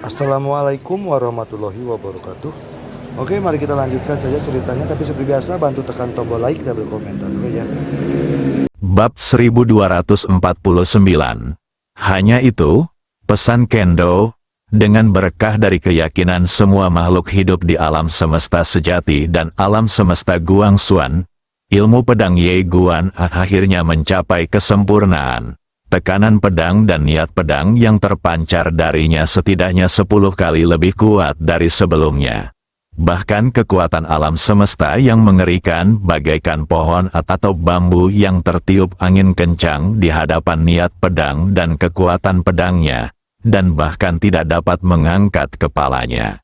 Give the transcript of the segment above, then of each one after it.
Assalamualaikum warahmatullahi wabarakatuh. Oke, mari kita lanjutkan saja ceritanya. Tapi seperti biasa, bantu tekan tombol like dan berkomentar dulu ya. Bab 1249. Hanya itu, pesan Kendo, dengan berkah dari keyakinan semua makhluk hidup di alam semesta sejati dan alam semesta Guangxuan, ilmu pedang Ye Guan akhirnya mencapai kesempurnaan. Tekanan pedang dan niat pedang yang terpancar darinya setidaknya 10 kali lebih kuat dari sebelumnya. Bahkan kekuatan alam semesta yang mengerikan bagaikan pohon atau bambu yang tertiup angin kencang di hadapan niat pedang dan kekuatan pedangnya, dan bahkan tidak dapat mengangkat kepalanya.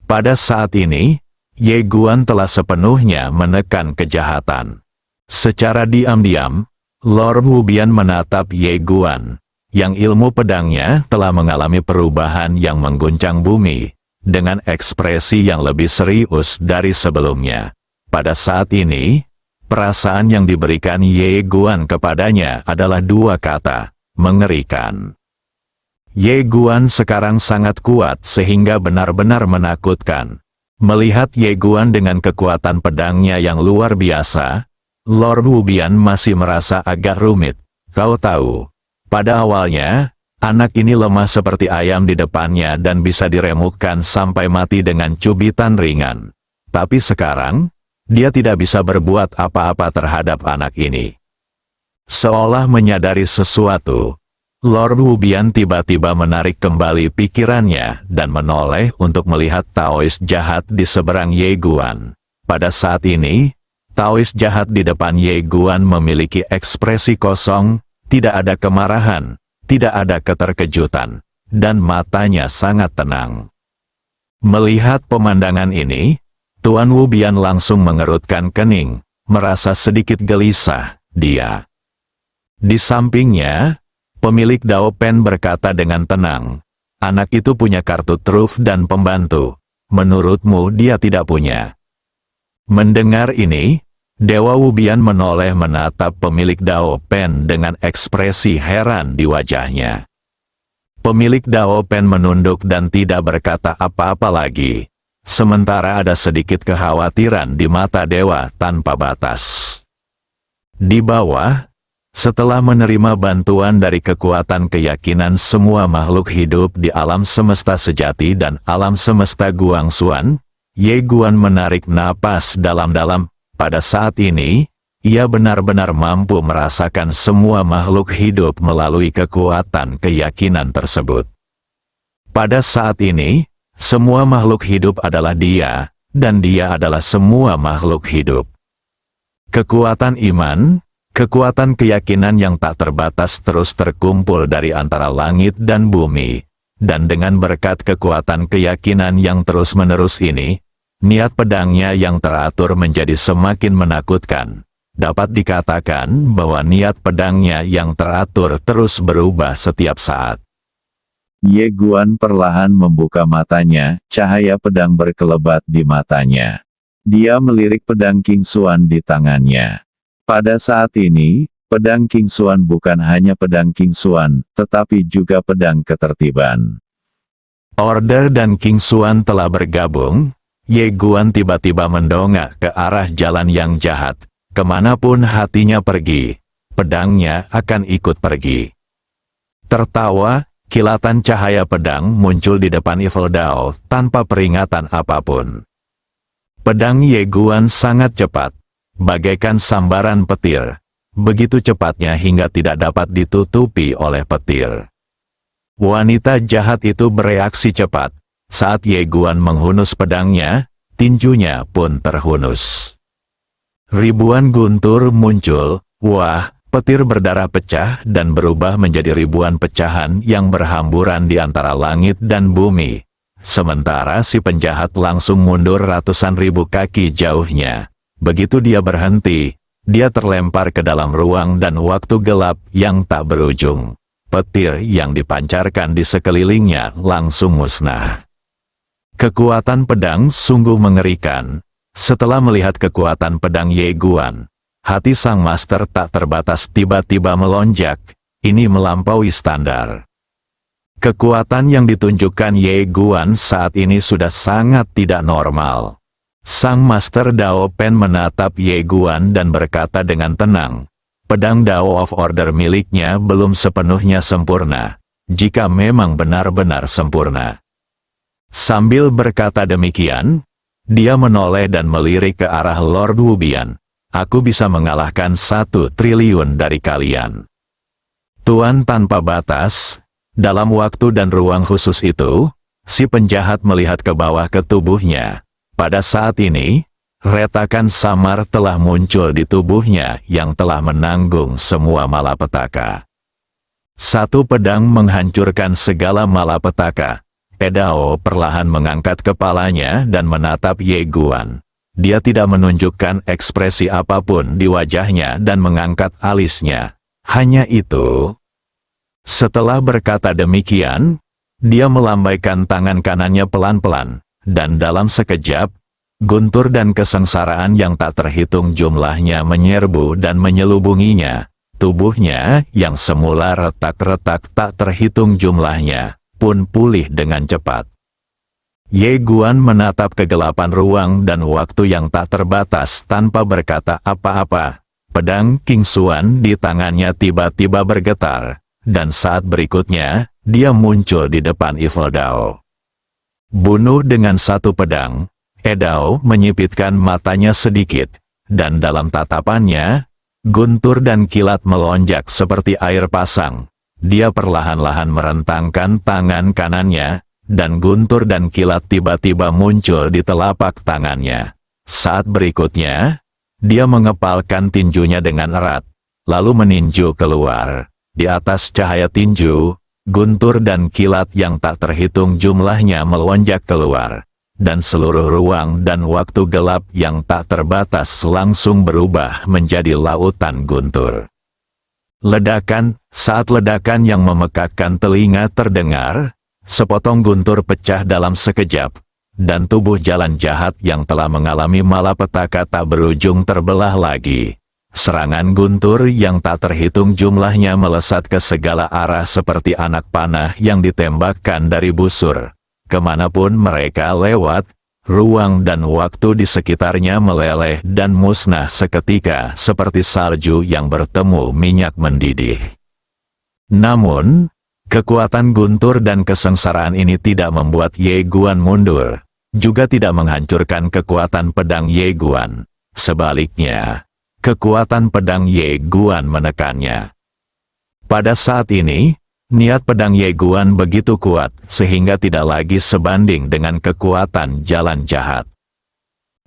Pada saat ini, Ye Guan telah sepenuhnya menekan kejahatan. Secara diam-diam, Lord Wubian menatap Ye Guan, yang ilmu pedangnya telah mengalami perubahan yang mengguncang bumi, dengan ekspresi yang lebih serius dari sebelumnya. Pada saat ini, perasaan yang diberikan Ye Guan kepadanya adalah dua kata, mengerikan. Ye Guan sekarang sangat kuat sehingga benar-benar menakutkan. Melihat Ye Guan dengan kekuatan pedangnya yang luar biasa, Lord Wubian masih merasa agak rumit. Kau tahu, pada awalnya, anak ini lemah seperti ayam di depannya dan bisa diremukkan sampai mati dengan cubitan ringan. Tapi sekarang, dia tidak bisa berbuat apa-apa terhadap anak ini. Seolah menyadari sesuatu, Lord Wubian tiba-tiba menarik kembali pikirannya dan menoleh untuk melihat Taois jahat di seberang Ye Guan. Pada saat ini, Taois jahat di depan Ye Guan memiliki ekspresi kosong, tidak ada kemarahan, tidak ada keterkejutan, dan matanya sangat tenang. Melihat pemandangan ini, Tuan Wubian langsung mengerutkan kening, merasa sedikit gelisah. Di sampingnya, pemilik Dao Pen berkata dengan tenang, anak itu punya kartu truf dan pembantu. Menurutmu dia tidak punya? Mendengar ini, Dewa Wubian menoleh menatap pemilik Dao Pen dengan ekspresi heran di wajahnya. Pemilik Dao Pen menunduk dan tidak berkata apa-apa lagi. Sementara ada sedikit kekhawatiran di mata Dewa tanpa batas. Di bawah, setelah menerima bantuan dari kekuatan keyakinan semua makhluk hidup di alam semesta sejati dan alam semesta Guangxuan, Ye Guan menarik napas dalam-dalam. Pada saat ini, ia benar-benar mampu merasakan semua makhluk hidup melalui kekuatan keyakinan tersebut. Pada saat ini, semua makhluk hidup adalah dia, dan dia adalah semua makhluk hidup. Kekuatan iman, kekuatan keyakinan yang tak terbatas terus terkumpul dari antara langit dan bumi, dan dengan berkat kekuatan keyakinan yang terus-menerus ini, niat pedangnya yang teratur menjadi semakin menakutkan. Dapat dikatakan bahwa niat pedangnya yang teratur terus berubah setiap saat. Ye Guan perlahan membuka matanya, cahaya pedang berkelebat di matanya. Dia melirik pedang King Xuan di tangannya. Pada saat ini, pedang King Xuan bukan hanya pedang King Xuan, tetapi juga pedang ketertiban. Order dan King Xuan telah bergabung. Ye Guan tiba-tiba mendongak ke arah jalan yang jahat. Kemanapun hatinya pergi, pedangnya akan ikut pergi. Tertawa, kilatan cahaya pedang muncul di depan Evil Dao tanpa peringatan apapun. Pedang Ye Guan sangat cepat, bagaikan sambaran petir. Begitu cepatnya hingga tidak dapat ditutupi oleh petir. Wanita jahat itu bereaksi cepat. Saat Ye Guan menghunus pedangnya, tinjunya pun terhunus. Ribuan guntur muncul, wah, petir berdarah pecah dan berubah menjadi ribuan pecahan yang berhamburan di antara langit dan bumi. Sementara si penjahat langsung mundur ratusan ribu kaki jauhnya. Begitu dia berhenti, dia terlempar ke dalam ruang dan waktu gelap yang tak berujung. Petir yang dipancarkan di sekelilingnya langsung musnah. Kekuatan pedang sungguh mengerikan. Setelah melihat kekuatan pedang Ye Guan, hati sang master tak terbatas tiba-tiba melonjak. Ini melampaui standar. Kekuatan yang ditunjukkan Ye Guan saat ini sudah sangat tidak normal. Sang Master Dao Pen menatap Ye Guan dan berkata dengan tenang, pedang Dao of Order miliknya belum sepenuhnya sempurna, jika memang benar-benar sempurna. Sambil berkata demikian, dia menoleh dan melirik ke arah Lord Wubian. Aku bisa mengalahkan 1 triliun dari kalian. Tuan tanpa batas. Dalam waktu dan ruang khusus itu, si penjahat melihat ke bawah ke tubuhnya. Pada saat ini, retakan samar telah muncul di tubuhnya yang telah menanggung semua malapetaka. 1 pedang menghancurkan segala malapetaka. Edao perlahan mengangkat kepalanya dan menatap Ye Guan. Dia tidak menunjukkan ekspresi apapun di wajahnya dan mengangkat alisnya. Hanya itu. Setelah berkata demikian, dia melambaikan tangan kanannya pelan-pelan, dan dalam sekejap, guntur dan kesengsaraan yang tak terhitung jumlahnya menyerbu dan menyelubunginya. Tubuhnya, yang semula retak-retak tak terhitung jumlahnya, pun pulih dengan cepat. Ye Guan menatap kegelapan ruang dan waktu yang tak terbatas tanpa berkata apa-apa. Pedang King Xuan di tangannya tiba-tiba bergetar. Dan saat berikutnya, dia muncul di depan Evil Dao. Bunuh dengan 1 pedang, Edao menyipitkan matanya sedikit, dan dalam tatapannya, guntur dan kilat melonjak seperti air pasang. Dia perlahan-lahan merentangkan tangan kanannya, dan guntur dan kilat tiba-tiba muncul di telapak tangannya. Saat berikutnya, dia mengepalkan tinjunya dengan erat, lalu meninju keluar. Di atas cahaya tinju, guntur dan kilat yang tak terhitung jumlahnya melonjak keluar, dan seluruh ruang dan waktu gelap yang tak terbatas langsung berubah menjadi lautan guntur. Ledakan, saat ledakan yang memekakkan telinga terdengar, sepotong guntur pecah dalam sekejap, dan tubuh jalan jahat yang telah mengalami malapetaka tak berujung terbelah lagi. Serangan guntur yang tak terhitung jumlahnya melesat ke segala arah seperti anak panah yang ditembakkan dari busur. Kemanapun mereka lewat, ruang dan waktu di sekitarnya meleleh dan musnah seketika seperti salju yang bertemu minyak mendidih. Namun, kekuatan guntur dan kesengsaraan ini tidak membuat Ye Guan mundur, juga tidak menghancurkan kekuatan pedang Ye Guan. Sebaliknya, kekuatan pedang Ye Guan menekannya. Pada saat ini, niat pedang Ye Guan begitu kuat sehingga tidak lagi sebanding dengan kekuatan jalan jahat.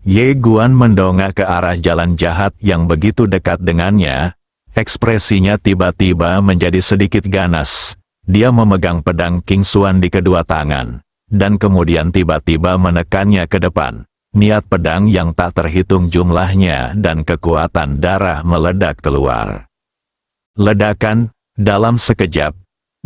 Ye Guan mendongak ke arah jalan jahat yang begitu dekat dengannya. Ekspresinya tiba-tiba menjadi sedikit ganas. Dia memegang pedang King Xuan di kedua tangan, dan kemudian tiba-tiba menekannya ke depan. Niat pedang yang tak terhitung jumlahnya dan kekuatan darah meledak keluar. Ledakan, dalam sekejap,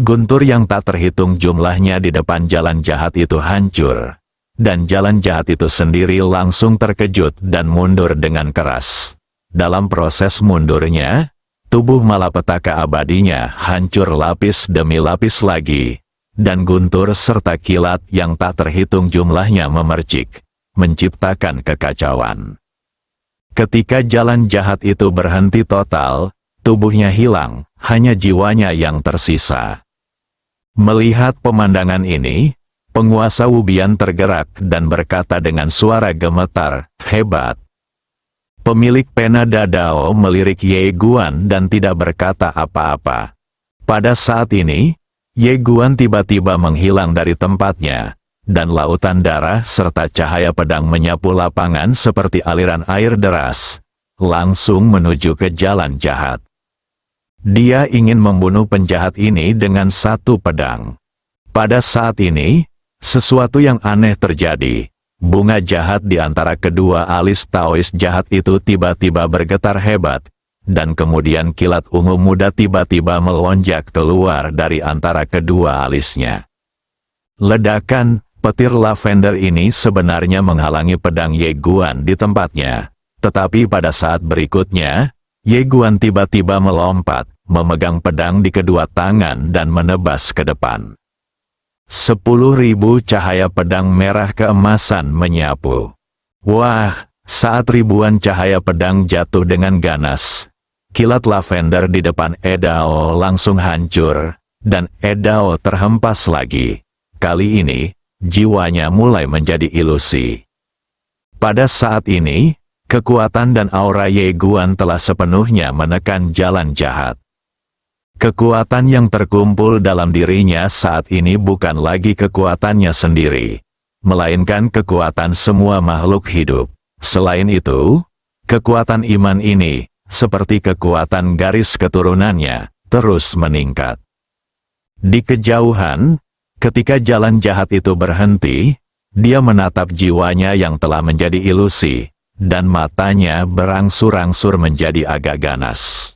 guntur yang tak terhitung jumlahnya di depan jalan jahat itu hancur. Dan jalan jahat itu sendiri langsung terkejut dan mundur dengan keras. Dalam proses mundurnya, tubuh malapetaka abadinya hancur lapis demi lapis lagi. Dan guntur serta kilat yang tak terhitung jumlahnya memercik, menciptakan kekacauan. Ketika jalan jahat itu berhenti total, tubuhnya hilang, hanya jiwanya yang tersisa. Melihat pemandangan ini, penguasa Wubian tergerak dan berkata dengan suara gemetar, "Hebat." Pemilik pena Dadao melirik Ye Guan dan tidak berkata apa-apa. Pada saat ini, Ye Guan tiba-tiba menghilang dari tempatnya, dan lautan darah serta cahaya pedang menyapu lapangan seperti aliran air deras, langsung menuju ke jalan jahat. Dia ingin membunuh penjahat ini dengan 1 pedang. Pada saat ini, sesuatu yang aneh terjadi. Bunga jahat di antara kedua alis Taois jahat itu tiba-tiba bergetar hebat, dan kemudian kilat ungu muda tiba-tiba melonjak keluar dari antara kedua alisnya. Ledakan, petir lavender ini sebenarnya menghalangi pedang Ye Guan di tempatnya, tetapi pada saat berikutnya, Ye Guan tiba-tiba melompat, memegang pedang di kedua tangan dan menebas ke depan. 10.000 cahaya pedang merah keemasan menyapu. Wah, saat ribuan cahaya pedang jatuh dengan ganas, kilat lavender di depan Edao langsung hancur, dan Edao terhempas lagi. Kali ini, jiwanya mulai menjadi ilusi. Pada saat ini, kekuatan dan aura Ye Guan telah sepenuhnya menekan jalan jahat. Kekuatan yang terkumpul dalam dirinya saat ini bukan lagi kekuatannya sendiri, melainkan kekuatan semua makhluk hidup. Selain itu, kekuatan iman ini, seperti kekuatan garis keturunannya, terus meningkat. Di kejauhan, ketika jalan jahat itu berhenti, dia menatap jiwanya yang telah menjadi ilusi, dan matanya berangsur-angsur menjadi agak ganas.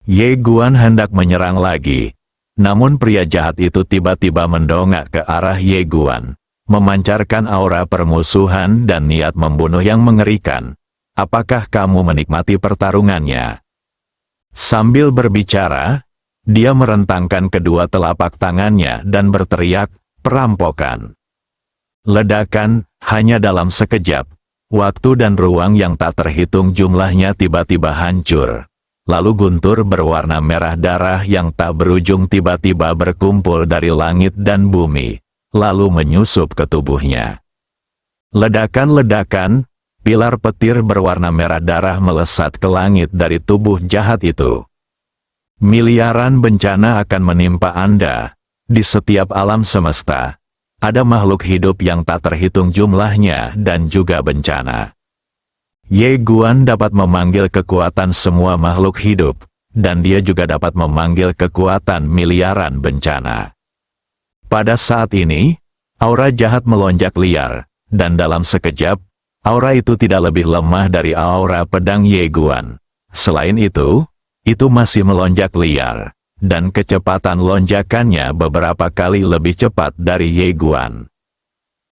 Ye Guan hendak menyerang lagi, namun pria jahat itu tiba-tiba mendongak ke arah Ye Guan, memancarkan aura permusuhan dan niat membunuh yang mengerikan. Apakah kamu menikmati pertarungannya? Sambil berbicara, dia merentangkan kedua telapak tangannya dan berteriak, perampokan. Ledakan, hanya dalam sekejap, waktu dan ruang yang tak terhitung jumlahnya tiba-tiba hancur. Lalu guntur berwarna merah darah yang tak berujung tiba-tiba berkumpul dari langit dan bumi, lalu menyusup ke tubuhnya. Ledakan-ledakan, pilar petir berwarna merah darah melesat ke langit dari tubuh jahat itu. Miliaran bencana akan menimpa Anda. Di setiap alam semesta, ada makhluk hidup yang tak terhitung jumlahnya dan juga bencana. Ye Guan dapat memanggil kekuatan semua makhluk hidup, dan dia juga dapat memanggil kekuatan miliaran bencana. Pada saat ini, aura jahat melonjak liar, dan dalam sekejap, aura itu tidak lebih lemah dari aura pedang Ye Guan. Selain itu masih melonjak liar, dan kecepatan lonjakannya beberapa kali lebih cepat dari Ye Guan.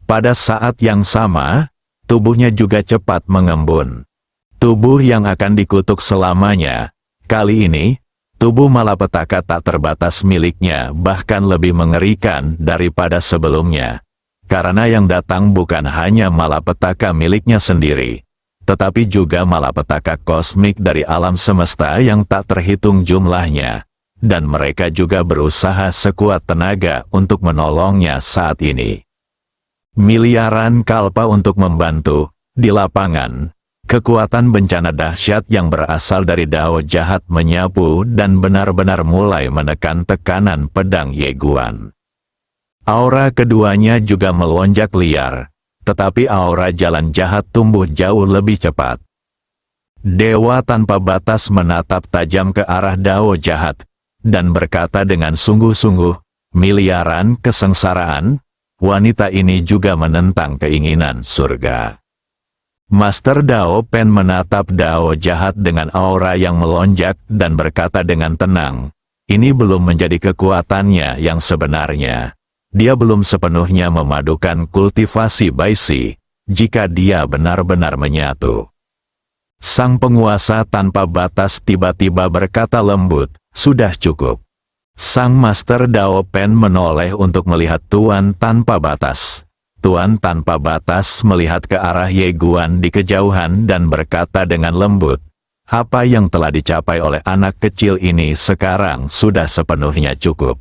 Pada saat yang sama, tubuhnya juga cepat mengembun. Tubuh yang akan dikutuk selamanya. Kali ini, tubuh malapetaka tak terbatas miliknya bahkan lebih mengerikan daripada sebelumnya. Karena yang datang bukan hanya malapetaka miliknya sendiri, tetapi juga malapetaka kosmik dari alam semesta yang tak terhitung jumlahnya. Dan mereka juga berusaha sekuat tenaga untuk menolongnya saat ini. Miliaran kalpa untuk membantu. Di lapangan, kekuatan bencana dahsyat yang berasal dari dao jahat menyapu dan benar-benar mulai menekan tekanan pedang Ye Guan. Aura keduanya juga melonjak liar, tetapi aura jalan jahat tumbuh jauh lebih cepat. Dewa tanpa batas menatap tajam ke arah dao jahat, dan berkata dengan sungguh-sungguh, miliaran kesengsaraan. Wanita ini juga menentang keinginan surga. Master Dao Pen menatap Dao jahat dengan aura yang melonjak dan berkata dengan tenang, ini belum menjadi kekuatannya yang sebenarnya. Dia belum sepenuhnya memadukan kultivasi Baisi, jika dia benar-benar menyatu. Sang penguasa tanpa batas tiba-tiba berkata lembut, sudah cukup. Sang Master Dao Pen menoleh untuk melihat Tuan tanpa batas. Tuan tanpa batas melihat ke arah Ye Guan di kejauhan dan berkata dengan lembut, apa yang telah dicapai oleh anak kecil ini sekarang sudah sepenuhnya cukup.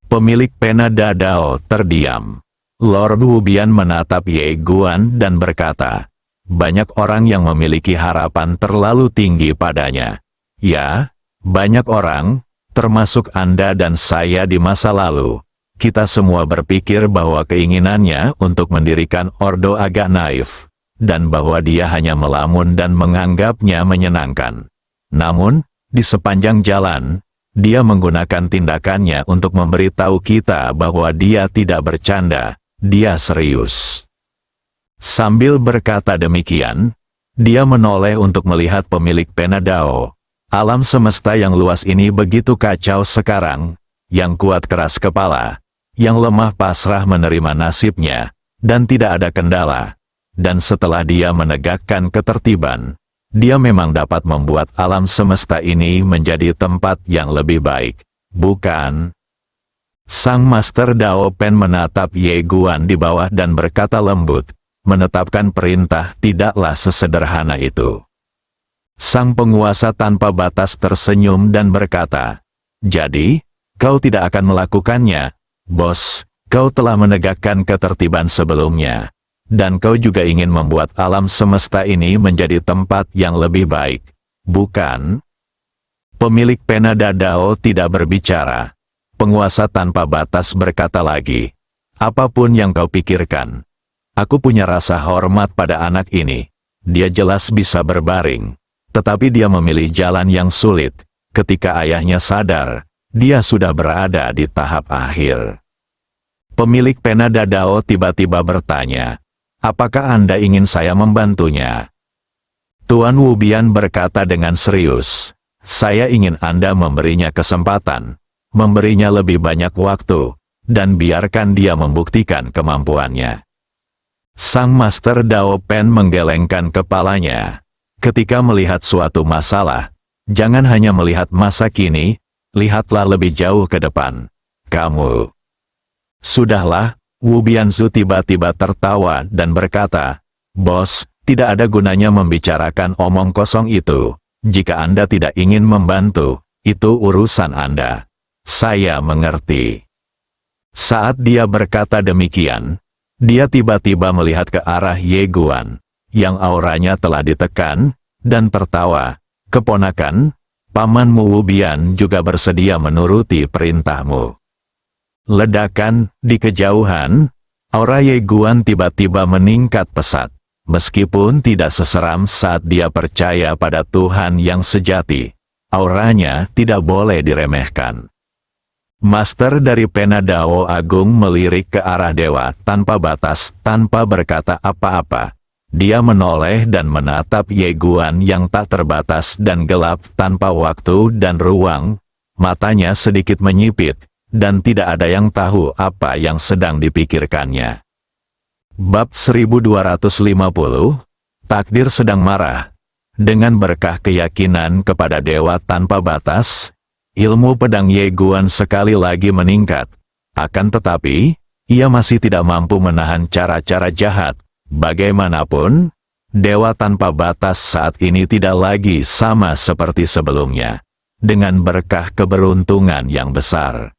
Pemilik pena Dadao terdiam. Lord Wubian menatap Ye Guan dan berkata, banyak orang yang memiliki harapan terlalu tinggi padanya. Ya, banyak orang, termasuk Anda dan saya di masa lalu, kita semua berpikir bahwa keinginannya untuk mendirikan ordo agak naif, dan bahwa dia hanya melamun dan menganggapnya menyenangkan. Namun, di sepanjang jalan, dia menggunakan tindakannya untuk memberitahu kita bahwa dia tidak bercanda, dia serius. Sambil berkata demikian, dia menoleh untuk melihat pemilik pena Dao. Alam semesta yang luas ini begitu kacau sekarang, yang kuat keras kepala, yang lemah pasrah menerima nasibnya, dan tidak ada kendala. Dan setelah dia menegakkan ketertiban, dia memang dapat membuat alam semesta ini menjadi tempat yang lebih baik, bukan? Sang Master Dao Pen menatap Ye Guan di bawah dan berkata lembut, menetapkan perintah tidaklah sesederhana itu. Sang penguasa tanpa batas tersenyum dan berkata, jadi, kau tidak akan melakukannya, bos, kau telah menegakkan ketertiban sebelumnya. Dan kau juga ingin membuat alam semesta ini menjadi tempat yang lebih baik, bukan? Pemilik Penada Dao tidak berbicara. Penguasa tanpa batas berkata lagi, apapun yang kau pikirkan, aku punya rasa hormat pada anak ini. Dia jelas bisa berbaring, tetapi dia memilih jalan yang sulit. Ketika ayahnya sadar, dia sudah berada di tahap akhir. Pemilik Penada Dao tiba-tiba bertanya, apakah Anda ingin saya membantunya? Tuan Wubian berkata dengan serius, saya ingin Anda memberinya kesempatan, memberinya lebih banyak waktu, dan biarkan dia membuktikan kemampuannya. Sang Master Dao Pen menggelengkan kepalanya. Ketika melihat suatu masalah, jangan hanya melihat masa kini, lihatlah lebih jauh ke depan. Kamu. Sudahlah, Wu Bianzu tiba-tiba tertawa dan berkata, bos, tidak ada gunanya membicarakan omong kosong itu. Jika Anda tidak ingin membantu, itu urusan Anda. Saya mengerti. Saat dia berkata demikian, dia tiba-tiba melihat ke arah Ye Guan, yang auranya telah ditekan, dan tertawa. Keponakan, pamanmu Wu Bian juga bersedia menuruti perintahmu. Ledakan, di kejauhan, aura Ye Guan tiba-tiba meningkat pesat. Meskipun tidak seseram saat dia percaya pada Tuhan yang sejati, auranya tidak boleh diremehkan. Master dari Penadao Agung melirik ke arah dewa tanpa batas, tanpa berkata apa-apa. Dia menoleh dan menatap Ye Guan yang tak terbatas dan gelap tanpa waktu dan ruang. Matanya sedikit menyipit, dan tidak ada yang tahu apa yang sedang dipikirkannya. Bab 1250, Takdir sedang marah. Dengan berkah keyakinan kepada dewa tanpa batas, ilmu pedang Ye Guan sekali lagi meningkat. Akan tetapi, ia masih tidak mampu menahan cara-cara jahat. Bagaimanapun, dewa tanpa batas saat ini tidak lagi sama seperti sebelumnya. Dengan berkah keberuntungan yang besar.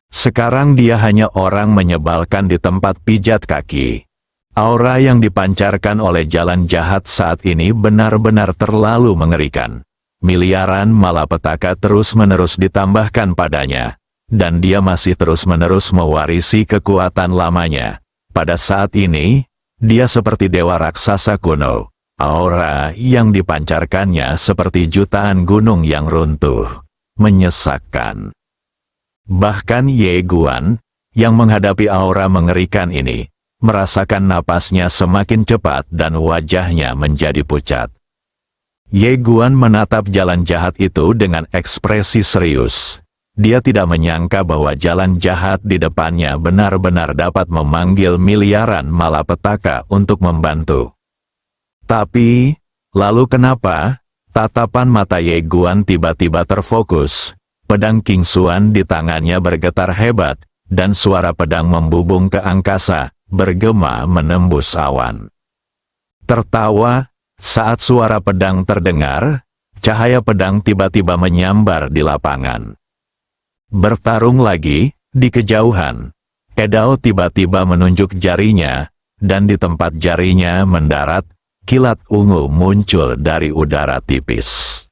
Sekarang dia hanya orang menyebalkan di tempat pijat kaki. Aura yang dipancarkan oleh jalan jahat saat ini benar-benar terlalu mengerikan. Miliaran malapetaka terus-menerus ditambahkan padanya, dan dia masih terus-menerus mewarisi kekuatan lamanya. Pada saat ini, dia seperti dewa raksasa kuno. Aura yang dipancarkannya seperti jutaan gunung yang runtuh. Menyesakkan. Bahkan Ye Guan, yang menghadapi aura mengerikan ini, merasakan napasnya semakin cepat dan wajahnya menjadi pucat. Ye Guan menatap jalan jahat itu dengan ekspresi serius. Dia tidak menyangka bahwa jalan jahat di depannya benar-benar dapat memanggil miliaran malapetaka untuk membantu. Tapi, lalu kenapa? Tatapan mata Ye Guan tiba-tiba terfokus. Pedang King Xuan di tangannya bergetar hebat, dan suara pedang membubung ke angkasa, bergema menembus awan. Tertawa, saat suara pedang terdengar, cahaya pedang tiba-tiba menyambar di lapangan. Bertarung lagi, di kejauhan, Edao tiba-tiba menunjuk jarinya, dan di tempat jarinya mendarat, kilat ungu muncul dari udara tipis.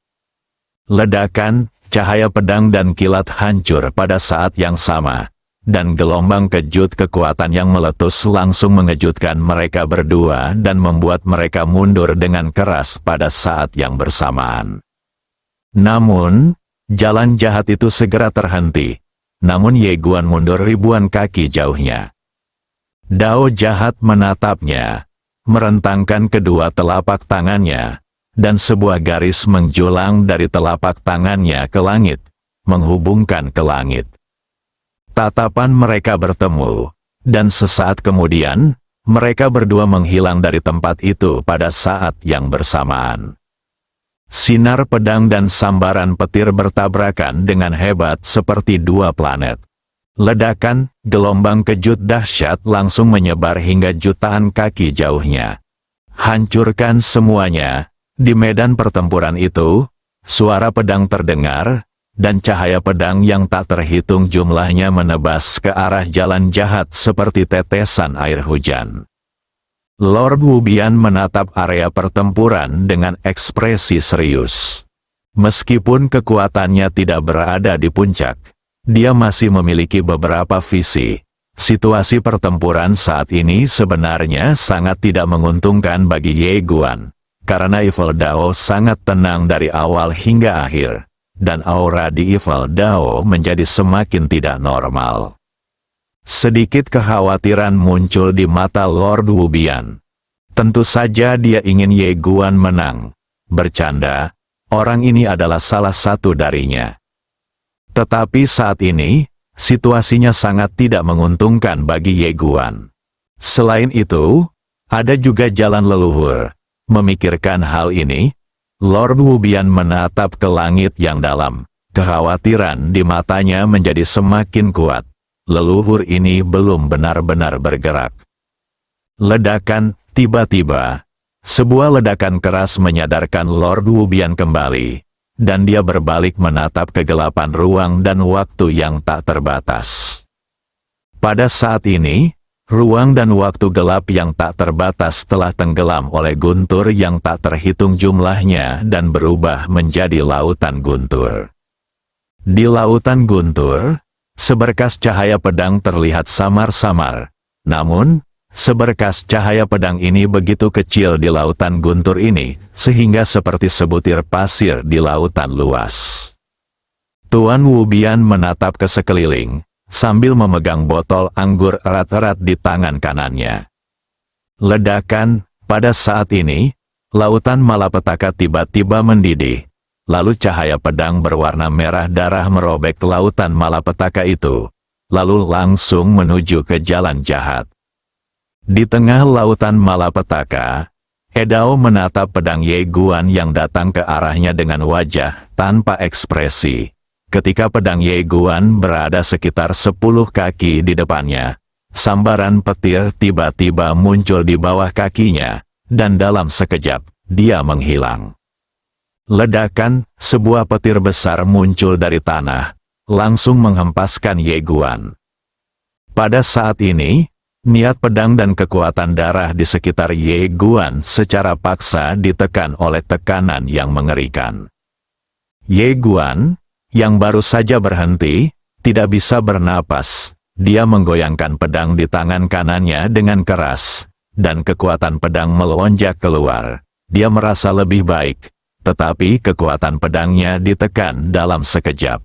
Ledakan, cahaya pedang dan kilat hancur pada saat yang sama. Dan gelombang kejut kekuatan yang meletus langsung mengejutkan mereka berdua dan membuat mereka mundur dengan keras pada saat yang bersamaan. Namun, jalan jahat itu segera terhenti. Namun Ye Guan mundur ribuan kaki jauhnya. Dao jahat menatapnya, merentangkan kedua telapak tangannya, dan sebuah garis menjulang dari telapak tangannya ke langit, menghubungkan ke langit. Tatapan mereka bertemu, dan sesaat kemudian, mereka berdua menghilang dari tempat itu pada saat yang bersamaan. Sinar pedang dan sambaran petir bertabrakan dengan hebat seperti dua planet. Ledakan, gelombang kejut dahsyat langsung menyebar hingga jutaan kaki jauhnya. Hancurkan semuanya. Di medan pertempuran itu, suara pedang terdengar, dan cahaya pedang yang tak terhitung jumlahnya menebas ke arah jalan jahat seperti tetesan air hujan. Lord Wubian menatap area pertempuran dengan ekspresi serius. Meskipun kekuatannya tidak berada di puncak, dia masih memiliki beberapa visi. Situasi pertempuran saat ini sebenarnya sangat tidak menguntungkan bagi Ye Guan, karena Evil Dao sangat tenang dari awal hingga akhir, dan aura di Evil Dao menjadi semakin tidak normal. Sedikit kekhawatiran muncul di mata Lord Wubian. Tentu saja dia ingin Ye Guan menang. Bercanda, orang ini adalah salah satu darinya. Tetapi saat ini, situasinya sangat tidak menguntungkan bagi Ye Guan. Selain itu, ada juga jalan leluhur. Memikirkan hal ini, Lord Wubian menatap ke langit yang dalam. Kekhawatiran di matanya menjadi semakin kuat. Leluhur ini belum benar-benar bergerak. Ledakan, tiba-tiba, sebuah ledakan keras menyadarkan Lord Wubian kembali, dan dia berbalik menatap kegelapan ruang dan waktu yang tak terbatas. Pada saat ini, ruang dan waktu gelap yang tak terbatas telah tenggelam oleh guntur yang tak terhitung jumlahnya dan berubah menjadi lautan guntur. Di lautan guntur, seberkas cahaya pedang terlihat samar-samar. Namun, seberkas cahaya pedang ini begitu kecil di lautan guntur ini, sehingga seperti sebutir pasir di lautan luas. Tuan Wubian menatap ke sekeliling, sambil memegang botol anggur erat-erat di tangan kanannya. Ledakan, pada saat ini, lautan malapetaka tiba-tiba mendidih. Lalu cahaya pedang berwarna merah darah merobek lautan malapetaka itu, lalu langsung menuju ke jalan jahat. Di tengah lautan malapetaka, Edao menatap pedang Ye Guan yang datang ke arahnya dengan wajah tanpa ekspresi. Ketika pedang Ye Guan berada sekitar 10 kaki di depannya, sambaran petir tiba-tiba muncul di bawah kakinya, dan dalam sekejap, dia menghilang. Ledakan, sebuah petir besar muncul dari tanah, langsung menghempaskan Ye Guan. Pada saat ini, niat pedang dan kekuatan darah di sekitar Ye Guan secara paksa ditekan oleh tekanan yang mengerikan. Ye Guan, yang baru saja berhenti, tidak bisa bernapas. Dia menggoyangkan pedang di tangan kanannya dengan keras, dan kekuatan pedang melonjak keluar. Dia merasa lebih baik, tetapi kekuatan pedangnya ditekan dalam sekejap.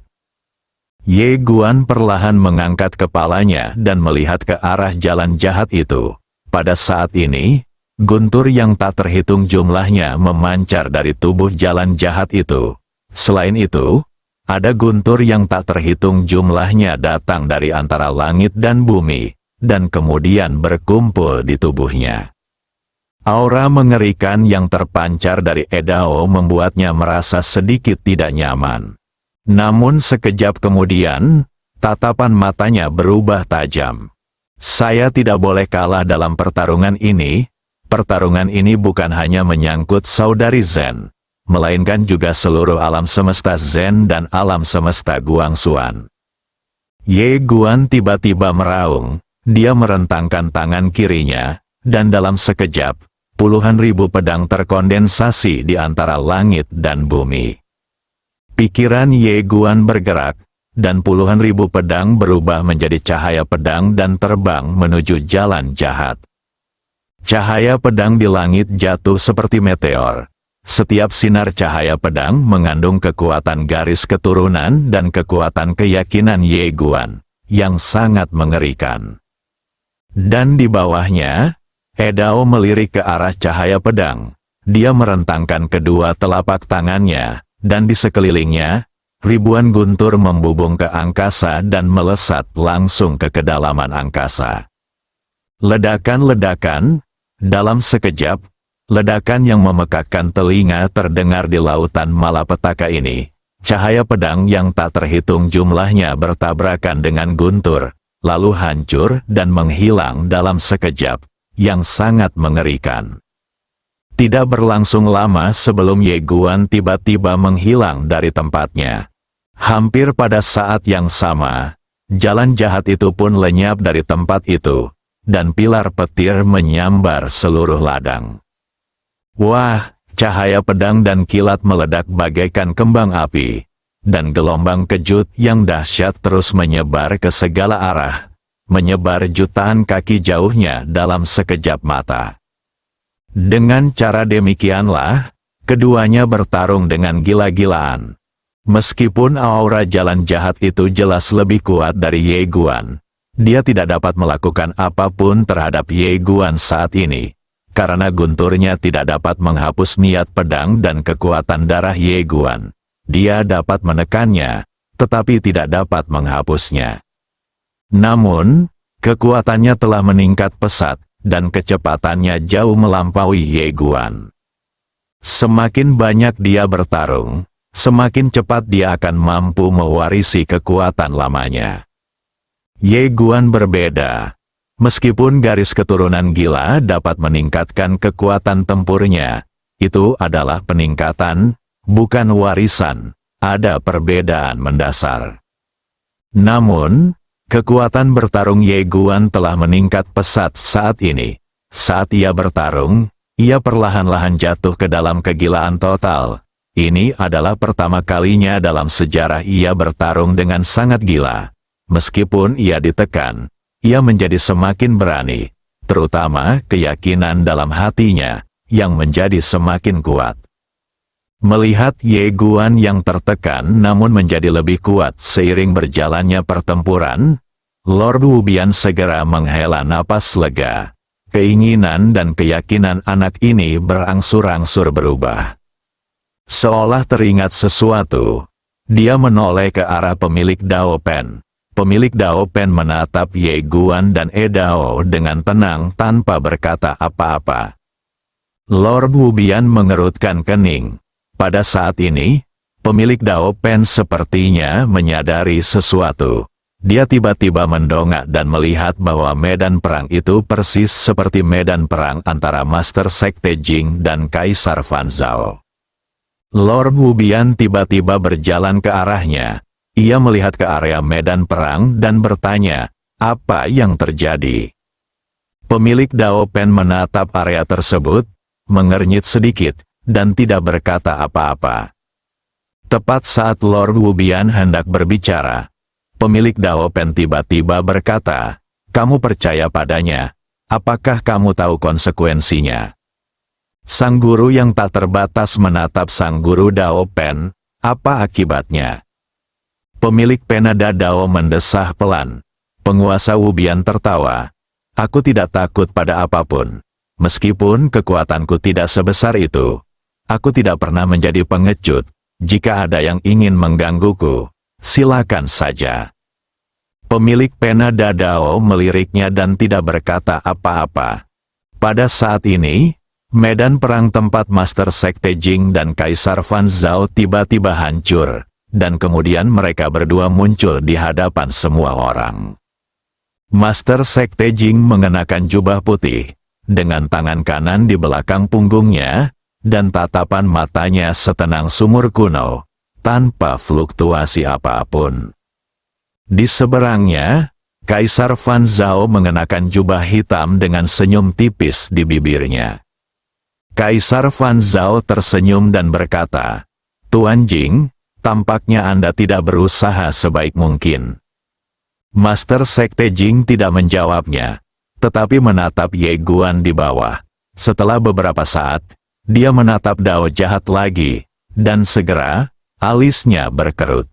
Ye Guan perlahan mengangkat kepalanya dan melihat ke arah jalan jahat itu. Pada saat ini, guntur yang tak terhitung jumlahnya memancar dari tubuh jalan jahat itu. Selain itu, ada guntur yang tak terhitung jumlahnya datang dari antara langit dan bumi, dan kemudian berkumpul di tubuhnya. Aura mengerikan yang terpancar dari Edao membuatnya merasa sedikit tidak nyaman. Namun sekejap kemudian, tatapan matanya berubah tajam. Saya tidak boleh kalah dalam pertarungan ini. Pertarungan ini bukan hanya menyangkut saudari Zen, melainkan juga seluruh alam semesta Zen dan alam semesta Guangxuan. Ye Guan tiba-tiba meraung, dia merentangkan tangan kirinya, dan dalam sekejap, puluhan ribu pedang terkondensasi di antara langit dan bumi. Pikiran Ye Guan bergerak, dan puluhan ribu pedang berubah menjadi cahaya pedang dan terbang menuju jalan jahat. Cahaya pedang di langit jatuh seperti meteor. Setiap sinar cahaya pedang mengandung kekuatan garis keturunan dan kekuatan keyakinan Ye Guan, yang sangat mengerikan. Dan di bawahnya, Edao melirik ke arah cahaya pedang. Dia merentangkan kedua telapak tangannya, dan di sekelilingnya, ribuan guntur membubung ke angkasa dan melesat langsung ke kedalaman angkasa. Ledakan-ledakan, dalam sekejap, ledakan yang memekakkan telinga terdengar di lautan malapetaka ini, cahaya pedang yang tak terhitung jumlahnya bertabrakan dengan guntur, lalu hancur dan menghilang dalam sekejap, yang sangat mengerikan. Tidak berlangsung lama sebelum Ye Guan tiba-tiba menghilang dari tempatnya. Hampir pada saat yang sama, jalan jahat itu pun lenyap dari tempat itu, dan pilar petir menyambar seluruh ladang. Wah, cahaya pedang dan kilat meledak bagaikan kembang api, dan gelombang kejut yang dahsyat terus menyebar ke segala arah, menyebar jutaan kaki jauhnya dalam sekejap mata. Dengan cara demikianlah, keduanya bertarung dengan gila-gilaan. Meskipun aura jalan jahat itu jelas lebih kuat dari Ye Guan, dia tidak dapat melakukan apapun terhadap Ye Guan saat ini, karena gunturnya tidak dapat menghapus niat pedang dan kekuatan darah Ye Guan. Dia dapat menekannya, tetapi tidak dapat menghapusnya. Namun, kekuatannya telah meningkat pesat, dan kecepatannya jauh melampaui Ye Guan. Semakin banyak dia bertarung, semakin cepat dia akan mampu mewarisi kekuatan lamanya. Ye Guan berbeda. Meskipun garis keturunan gila dapat meningkatkan kekuatan tempurnya, itu adalah peningkatan, bukan warisan. Ada perbedaan mendasar. Namun, kekuatan bertarung Ye Guan telah meningkat pesat saat ini. Saat ia bertarung, ia perlahan-lahan jatuh ke dalam kegilaan total. Ini adalah pertama kalinya dalam sejarah ia bertarung dengan sangat gila. Meskipun ia ditekan, ia menjadi semakin berani, terutama keyakinan dalam hatinya, yang menjadi semakin kuat. Melihat Ye Guan yang tertekan namun menjadi lebih kuat seiring berjalannya pertempuran, Lord Wubian segera menghela napas lega. Keinginan dan keyakinan anak ini berangsur-angsur berubah. Seolah teringat sesuatu, dia menoleh ke arah pemilik Dao Pen. Pemilik Dao Pen menatap Ye Guan dan Edao dengan tenang tanpa berkata apa-apa. Lord Wubian mengerutkan kening. Pada saat ini, pemilik Dao Pen sepertinya menyadari sesuatu. Dia tiba-tiba mendongak dan melihat bahwa medan perang itu persis seperti medan perang antara Master Sekte Jing dan Kaisar Fan Zhao. Lord Wubian tiba-tiba berjalan ke arahnya. Ia melihat ke area medan perang dan bertanya, apa yang terjadi? Pemilik Dao Pen menatap area tersebut, mengernyit sedikit, dan tidak berkata apa-apa. Tepat saat Lord Wubian hendak berbicara, pemilik Dao Pen tiba-tiba berkata, kamu percaya padanya? Apakah kamu tahu konsekuensinya? Sang guru yang tak terbatas menatap sang guru Dao Pen, apa akibatnya? Pemilik Penada Dao mendesah pelan. Penguasa Wubian tertawa. Aku tidak takut pada apapun. Meskipun kekuatanku tidak sebesar itu, aku tidak pernah menjadi pengecut. Jika ada yang ingin menggangguku, silakan saja. Pemilik Penada Dao meliriknya dan tidak berkata apa-apa. Pada saat ini, medan perang tempat Master Sekte Jing dan Kaisar Fan Zhao tiba-tiba hancur, dan kemudian mereka berdua muncul di hadapan semua orang. Master Sekte Jing mengenakan jubah putih, dengan tangan kanan di belakang punggungnya, dan tatapan matanya setenang sumur kuno, tanpa fluktuasi apapun. Di seberangnya, Kaisar Fan Zhao mengenakan jubah hitam dengan senyum tipis di bibirnya. Kaisar Fan Zhao tersenyum dan berkata, Tuan Jing, tampaknya Anda tidak berusaha sebaik mungkin. Master Sekte Jing tidak menjawabnya, tetapi menatap Ye Guan di bawah. Setelah beberapa saat, dia menatap Dao jahat lagi, dan segera, alisnya berkerut.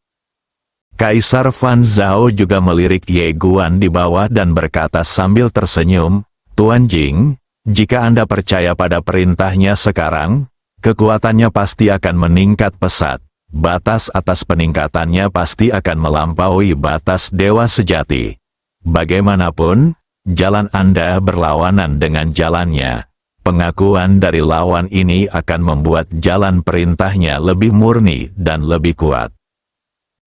Kaisar Fan Zhao juga melirik Ye Guan di bawah dan berkata sambil tersenyum, Tuan Jing, jika Anda percaya pada perintahnya sekarang, kekuatannya pasti akan meningkat pesat. Batas atas peningkatannya pasti akan melampaui batas dewa sejati. Bagaimanapun, jalan Anda berlawanan dengan jalannya. Pengakuan dari lawan ini akan membuat jalan perintahnya lebih murni dan lebih kuat.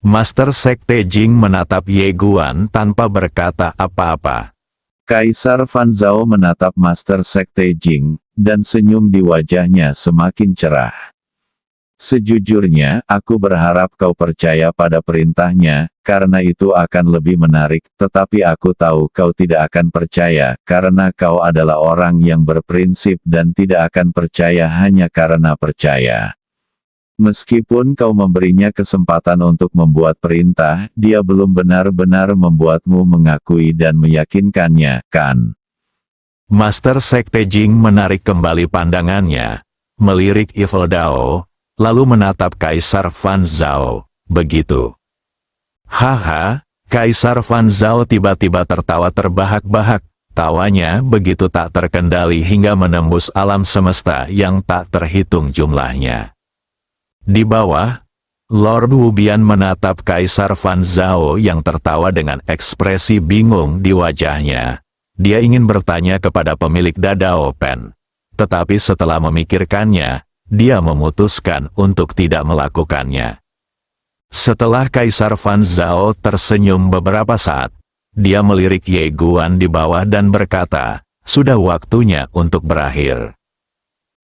Master Sekte Jing menatap Ye Guan tanpa berkata apa-apa. Kaisar Fan Zhao menatap Master Sekte Jing, dan senyum di wajahnya semakin cerah. Sejujurnya, aku berharap kau percaya pada perintahnya, karena itu akan lebih menarik, tetapi aku tahu kau tidak akan percaya, karena kau adalah orang yang berprinsip dan tidak akan percaya hanya karena percaya. Meskipun kau memberinya kesempatan untuk membuat perintah, dia belum benar-benar membuatmu mengakui dan meyakinkannya, kan? Master Sekte Jing menarik kembali pandangannya, melirik Evil Dao, lalu menatap Kaisar Fan Zhao, begitu. Haha, Kaisar Fan Zhao tiba-tiba tertawa terbahak-bahak, tawanya begitu tak terkendali hingga menembus alam semesta yang tak terhitung jumlahnya. Di bawah, Lord Wubian menatap Kaisar Fan Zhao yang tertawa dengan ekspresi bingung di wajahnya. Dia ingin bertanya kepada pemilik Dadao Pen. Tetapi setelah memikirkannya, dia memutuskan untuk tidak melakukannya. Setelah Kaisar Fan Zhao tersenyum beberapa saat, dia melirik Ye Guan di bawah dan berkata, "Sudah waktunya untuk berakhir."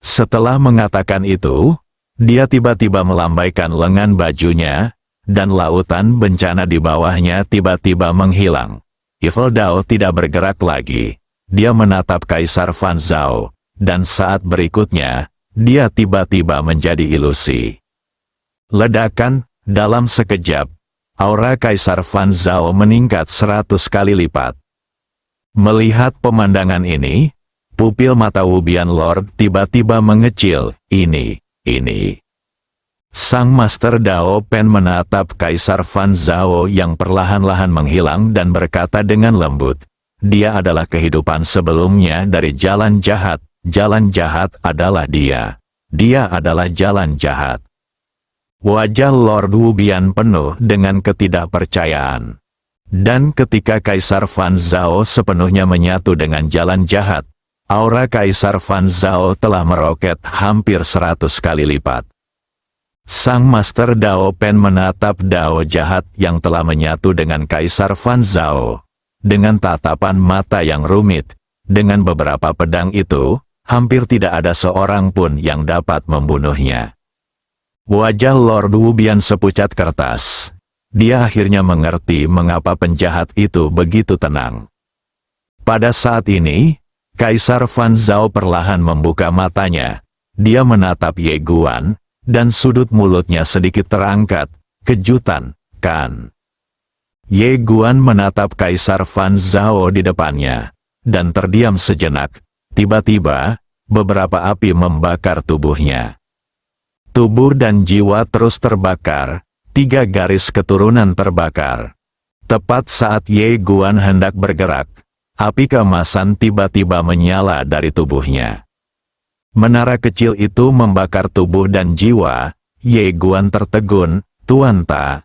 Setelah mengatakan itu, dia tiba-tiba melambaikan lengan bajunya, dan lautan bencana di bawahnya tiba-tiba menghilang. Evil Dao tidak bergerak lagi. Dia menatap Kaisar Fan Zhao, dan saat berikutnya, dia tiba-tiba menjadi ilusi. Ledakan, dalam sekejap, aura Kaisar Fan Zhao meningkat 100 kali lipat. Melihat pemandangan ini, pupil mata Wubian Lord tiba-tiba mengecil, ini. Sang Master Dao Pen menatap Kaisar Fan Zhao yang perlahan-lahan menghilang dan berkata dengan lembut, "Dia adalah kehidupan sebelumnya dari jalan jahat adalah dia. Dia adalah jalan jahat." Wajah Lord Wubian penuh dengan ketidakpercayaan. Dan ketika Kaisar Fan Zhao sepenuhnya menyatu dengan jalan jahat, aura Kaisar Fan Zhao telah meroket hampir 100 kali lipat. Sang Master Dao Pen menatap Dao jahat yang telah menyatu dengan Kaisar Fan Zhao. Dengan tatapan mata yang rumit, dengan beberapa pedang itu, hampir tidak ada seorang pun yang dapat membunuhnya. Wajah Lord Wubian sepucat kertas. Dia akhirnya mengerti mengapa penjahat itu begitu tenang. Pada saat ini, Kaisar Fan Zhao perlahan membuka matanya. Dia menatap Ye Guan, dan sudut mulutnya sedikit terangkat. Kejutan, kan? Ye Guan menatap Kaisar Fan Zhao di depannya, dan terdiam sejenak. Tiba-tiba, beberapa api membakar tubuhnya. Tubuh dan jiwa terus terbakar, 3 garis keturunan terbakar. Tepat saat Ye Guan hendak bergerak, api keemasan tiba-tiba menyala dari tubuhnya. Menara kecil itu membakar tubuh dan jiwa. Ye Guan tertegun, "Tuan Ta."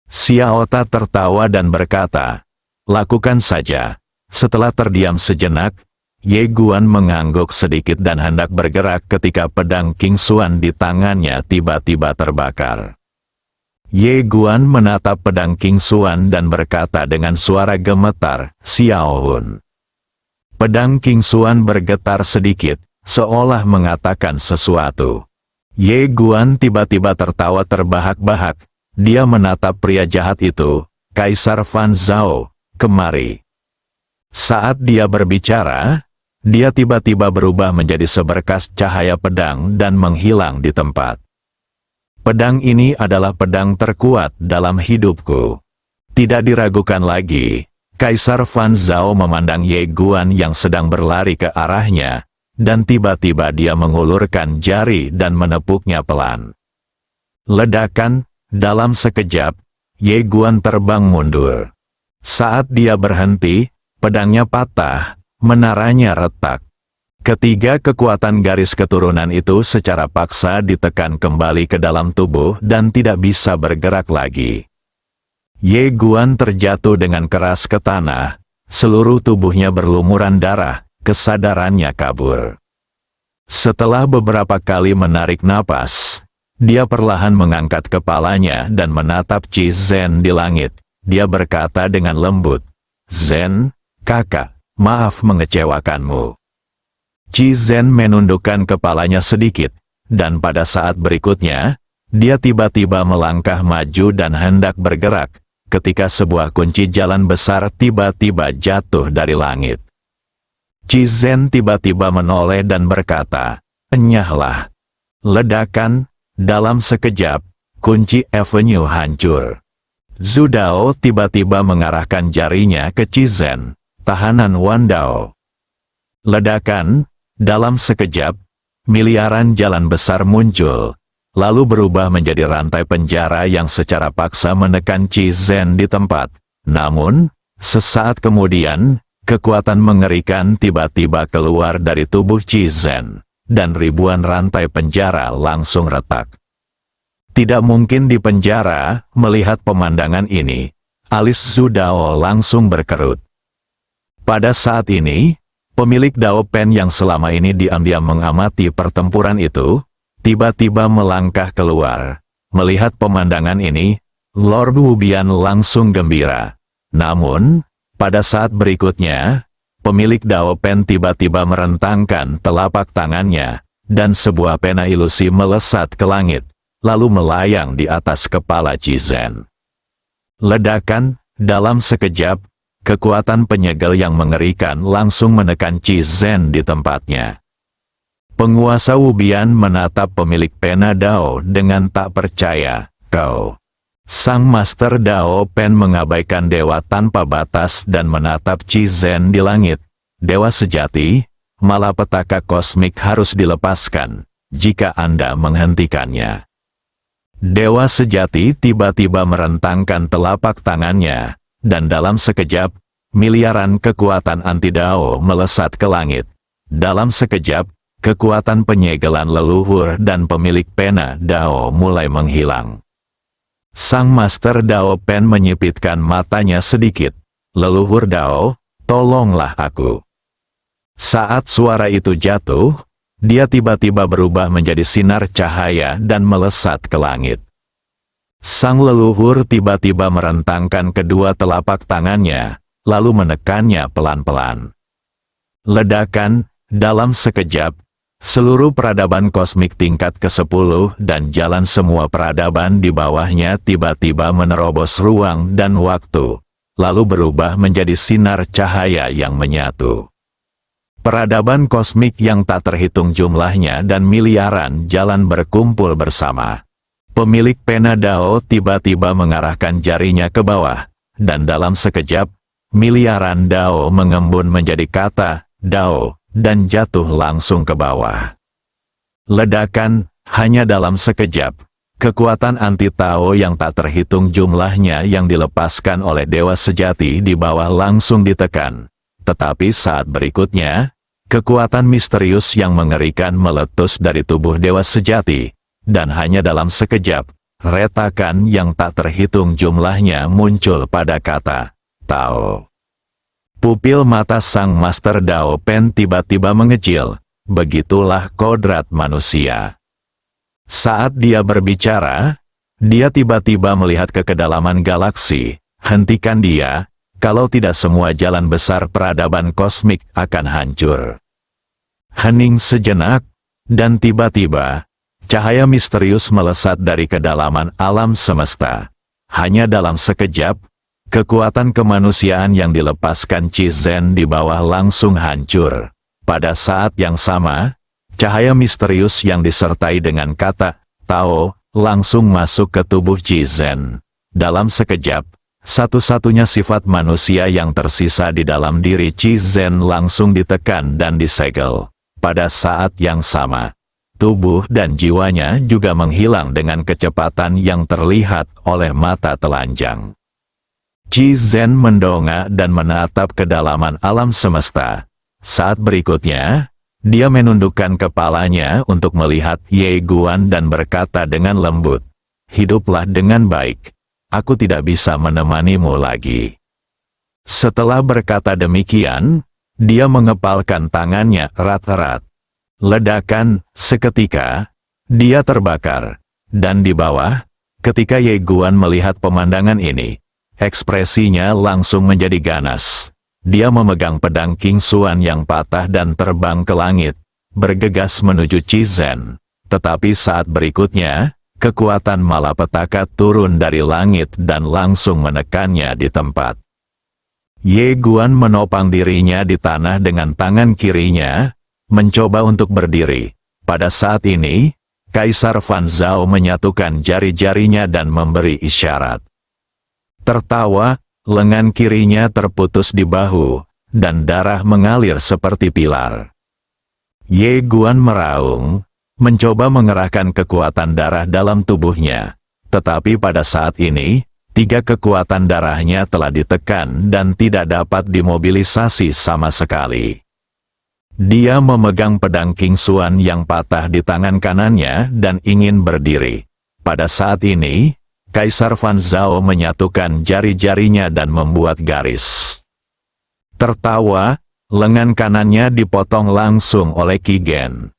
Xiao Ta tertawa dan berkata, "Lakukan saja." Setelah terdiam sejenak, Ye Guan mengangguk sedikit dan hendak bergerak ketika pedang King Xuan di tangannya tiba-tiba terbakar. Ye Guan menatap pedang King Xuan dan berkata dengan suara gemetar, "Xiao Hun." Pedang King Xuan bergetar sedikit, seolah mengatakan sesuatu. Ye Guan tiba-tiba tertawa terbahak-bahak. Dia menatap pria jahat itu, "Kaisar Fan Zhao, kemari." Saat dia berbicara, dia tiba-tiba berubah menjadi seberkas cahaya pedang dan menghilang di tempat. Pedang ini adalah pedang terkuat dalam hidupku. Tidak diragukan lagi, Kaisar Fan Zhao memandang Ye Guan yang sedang berlari ke arahnya, dan tiba-tiba dia mengulurkan jari dan menepuknya pelan. Ledakan, dalam sekejap, Ye Guan terbang mundur. Saat dia berhenti, pedangnya patah, menaranya retak. Ketiga kekuatan garis keturunan itu secara paksa ditekan kembali ke dalam tubuh dan tidak bisa bergerak lagi. Ye Guan terjatuh dengan keras ke tanah, seluruh tubuhnya berlumuran darah, kesadarannya kabur. Setelah beberapa kali menarik napas, Dia perlahan mengangkat kepalanya dan menatap Qi Zhen di langit. Dia berkata dengan lembut, "Zhen, kakak, maaf mengecewakanmu." Qi Zhen menundukkan kepalanya sedikit, dan pada saat berikutnya, dia tiba-tiba melangkah maju dan hendak bergerak, ketika sebuah kunci jalan besar tiba-tiba jatuh dari langit. Qi Zhen tiba-tiba menoleh dan berkata, "Enyahlah." Ledakan, dalam sekejap, kunci avenue hancur. Zhu Dao tiba-tiba mengarahkan jarinya ke Qi Zhen, tahanan Wan Dao. Ledakan, dalam sekejap, miliaran jalan besar muncul, lalu berubah menjadi rantai penjara yang secara paksa menekan Qi Zhen di tempat. Namun, sesaat kemudian, kekuatan mengerikan tiba-tiba keluar dari tubuh Qi Zhen, dan ribuan rantai penjara langsung retak. Tidak mungkin di penjara. Melihat pemandangan ini, alis Zhu Dao langsung berkerut. Pada saat ini, pemilik Dao Pen yang selama ini diam-diam mengamati pertempuran itu, tiba-tiba melangkah keluar. Melihat pemandangan ini, Lord Wubian langsung gembira. Namun, pada saat berikutnya, pemilik Dao Pen tiba-tiba merentangkan telapak tangannya, dan sebuah pena ilusi melesat ke langit, lalu melayang di atas kepala Qi Zhen. Ledakan, dalam sekejap, kekuatan penyegel yang mengerikan langsung menekan Qi Zhen di tempatnya. Penguasa Wubian menatap pemilik pena Dao dengan tak percaya. "Kau..." Sang Master Dao Pen mengabaikan dewa tanpa batas dan menatap Qi Zhen di langit. "Dewa sejati, malapetaka kosmik harus dilepaskan, jika Anda menghentikannya." Dewa sejati tiba-tiba merentangkan telapak tangannya, dan dalam sekejap, miliaran kekuatan anti-Dao melesat ke langit. Dalam sekejap, kekuatan penyegelan leluhur dan pemilik pena Dao mulai menghilang. Sang Master Dao Pen menyipitkan matanya sedikit. "Leluhur Dao, tolonglah aku." Saat suara itu jatuh, dia tiba-tiba berubah menjadi sinar cahaya dan melesat ke langit. Sang leluhur tiba-tiba merentangkan kedua telapak tangannya, lalu menekannya pelan-pelan. Ledakan, dalam sekejap, seluruh peradaban kosmik tingkat ke-10 dan jalan semua peradaban di bawahnya tiba-tiba menerobos ruang dan waktu, lalu berubah menjadi sinar cahaya yang menyatu. Peradaban kosmik yang tak terhitung jumlahnya dan miliaran jalan berkumpul bersama. Pemilik pena Dao tiba-tiba mengarahkan jarinya ke bawah, dan dalam sekejap, miliaran Dao mengembun menjadi kata Dao, dan jatuh langsung ke bawah. Ledakan, hanya dalam sekejap, kekuatan anti-Tao yang tak terhitung jumlahnya yang dilepaskan oleh Dewa Sejati di bawah langsung ditekan. Tetapi saat berikutnya, kekuatan misterius yang mengerikan meletus dari tubuh Dewa Sejati, dan hanya dalam sekejap, retakan yang tak terhitung jumlahnya muncul pada kata Tao. Pupil mata sang Master Dao Pen tiba-tiba mengecil. Begitulah kodrat manusia. Saat dia berbicara, dia tiba-tiba melihat ke kedalaman galaksi. Hentikan dia, kalau tidak semua jalan besar peradaban kosmik akan hancur. Hening sejenak, dan tiba-tiba, cahaya misterius melesat dari kedalaman alam semesta. Hanya dalam sekejap, kekuatan kemanusiaan yang dilepaskan Qi Zhen di bawah langsung hancur. Pada saat yang sama, cahaya misterius yang disertai dengan kata Tao langsung masuk ke tubuh Qi Zhen. Dalam sekejap, satu-satunya sifat manusia yang tersisa di dalam diri Qi Zhen langsung ditekan dan disegel. Pada saat yang sama, tubuh dan jiwanya juga menghilang dengan kecepatan yang terlihat oleh mata telanjang. Qi Zhen mendongak dan menatap kedalaman alam semesta. Saat berikutnya, dia menundukkan kepalanya untuk melihat Ye Guan dan berkata dengan lembut, "Hiduplah dengan baik. Aku tidak bisa menemanimu lagi." Setelah berkata demikian, dia mengepalkan tangannya erat-erat. Ledakan, seketika, dia terbakar, Dan di bawah, ketika Ye Guan melihat pemandangan ini, ekspresinya langsung menjadi ganas. Dia memegang pedang King Xuan yang patah dan terbang ke langit, bergegas menuju Cizen. Tetapi saat berikutnya, kekuatan malapetaka turun dari langit dan langsung menekannya di tempat. Ye Guan menopang dirinya di tanah dengan tangan kirinya, mencoba untuk berdiri. Pada saat ini, Kaisar Fan Zhao menyatukan jari-jarinya dan memberi isyarat. Tertawa, lengan kirinya terputus di bahu, dan darah mengalir seperti pilar. Ye Guan meraung, mencoba mengerahkan kekuatan darah dalam tubuhnya. Tetapi pada saat ini, 3 kekuatan darahnya telah ditekan dan tidak dapat dimobilisasi sama sekali. Dia memegang pedang King Xuan yang patah di tangan kanannya dan ingin berdiri. Pada saat ini, Kaisar Fan Zhao menyatukan jari-jarinya dan membuat garis. Tertawa, lengan kanannya dipotong langsung oleh Qi Gen.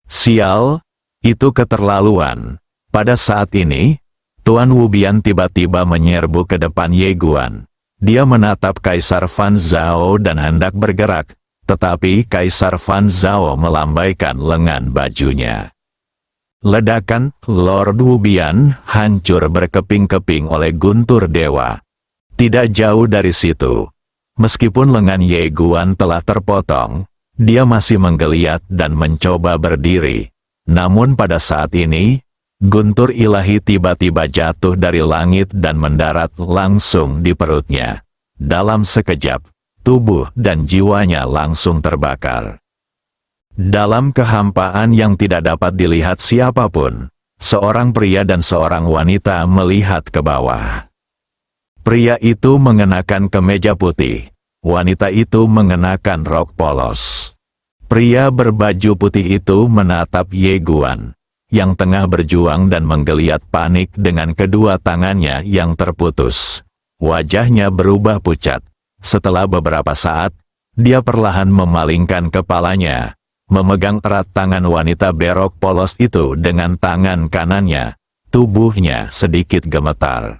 Sial, itu keterlaluan. Pada saat ini, Tuan Wubian tiba-tiba menyerbu ke depan Ye Guan. Dia menatap Kaisar Fan Zhao dan hendak bergerak, tetapi Kaisar Fan Zhao melambaikan lengan bajunya. Ledakan, Lord Wubian hancur berkeping-keping oleh guntur dewa. Tidak jauh dari situ, meskipun lengan Ye Guan telah terpotong, dia masih menggeliat dan mencoba berdiri. Namun pada saat ini, guntur ilahi tiba-tiba jatuh dari langit dan mendarat langsung di perutnya. Dalam sekejap, tubuh dan jiwanya langsung terbakar. Dalam kehampaan yang tidak dapat dilihat siapapun, seorang pria dan seorang wanita melihat ke bawah. Pria itu mengenakan kemeja putih, wanita itu mengenakan rok polos. Pria berbaju putih itu menatap Ye Guan, yang tengah berjuang dan menggeliat panik dengan kedua tangannya yang terputus. Wajahnya berubah pucat. Setelah beberapa saat, dia perlahan memalingkan kepalanya, memegang erat tangan wanita berok polos itu dengan tangan kanannya. Tubuhnya sedikit gemetar.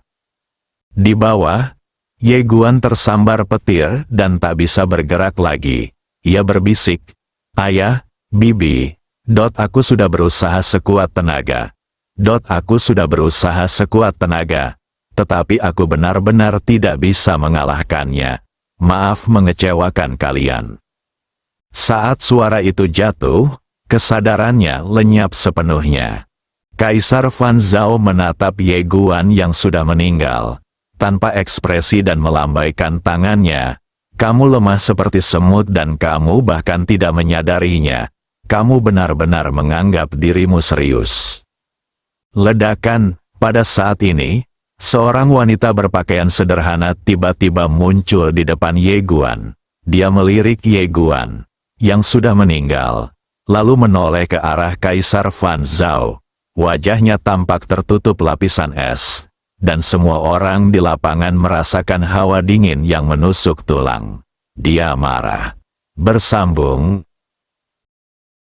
Di bawah, Ye Guan tersambar petir dan tak bisa bergerak lagi. Ia berbisik, "Ayah, Bibi, aku sudah berusaha sekuat tenaga. Aku sudah berusaha sekuat tenaga. Tetapi aku benar-benar tidak bisa mengalahkannya. Maaf mengecewakan kalian." Saat suara itu jatuh, kesadarannya lenyap sepenuhnya. Kaisar Fan Zhao menatap Ye Guan yang sudah meninggal, tanpa ekspresi dan melambaikan tangannya. "Kamu lemah seperti semut dan kamu bahkan tidak menyadarinya. Kamu benar-benar menganggap dirimu serius." Ledakan, pada saat ini, seorang wanita berpakaian sederhana tiba-tiba muncul di depan Ye Guan. Dia melirik Ye Guan, yang sudah meninggal, lalu menoleh ke arah Kaisar Fan Zhao. Wajahnya tampak tertutup lapisan es, dan semua orang di lapangan merasakan hawa dingin yang menusuk tulang. Dia marah. Bersambung,